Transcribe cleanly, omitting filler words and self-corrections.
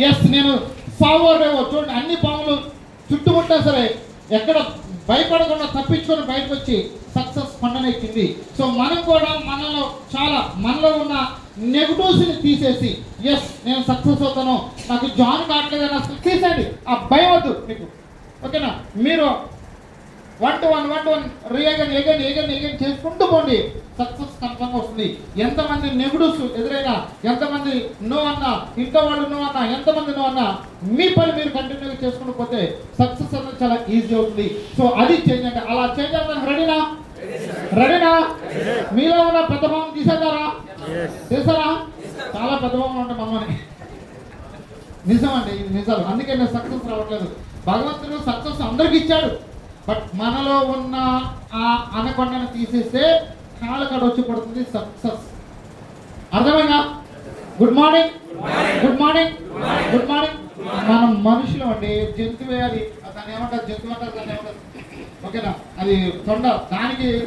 Yes నేను సావరేవో చూడండి, అన్ని పాములు చుట్టుముట్టా సరే ఎక్కడ భయపడకుండా తప్పించుకొని బయటకు వచ్చి సక్సెస్ పండనెక్కింది. సో మనం కూడా మనలో ఉన్న నెగటివ్స్ని తీసేసి ఎస్ నేను సక్సెస్ అవుతాను, నాకు జాన్ కావట్లేదని అసలు తీసేయండి. ఆ భయం వద్దు మీకు, ఓకేనా? మీరు 1 to 1 ఎగన్ చేసుకుంటూ పోండి, సక్సెస్ కన్ఫర్మ్గా వస్తుంది. ఎంతమంది నెగటివ్స్ ఎదురైనా, ఎంతమంది నో అన్నా, ఇంట్లో వాళ్ళు నో అన్నా, ఎంతమంది నో అన్నా, మీ పని మీరు కంటిన్యూగా చేసుకుంటూ పోతే సక్సెస్ అనేది చాలా ఈజీ అవుతుంది. సో అది చేంజ్ అంటే అలా చేంజ్ అవ్వడానికి రెడీనా? మీలో ఉన్న పెద్ద భావం తీసేద్దారా? చేస్తారా? చాలా పెద్ద భావం ఉంటాయి మమ్మల్ని. నిజమండి, ఇది నిజాలు. అందుకే నేను సక్సెస్ రావట్లేదు. భగవంతుడు సక్సెస్ అందరికి ఇచ్చాడు, బట్ మనలో ఉన్న ఆ అనకొండను తీసేస్తే కాలు కడ వచ్చి పడుతుంది సక్సెస్. అర్థమైనా? Good morning. మనం మనుషులు అండి, జంతువే. అది దాన్ని ఏమంటారు? జంతువు అంటారు, దాన్ని ఏమంటారు? ఓకేనా? అది తొండ, దానికి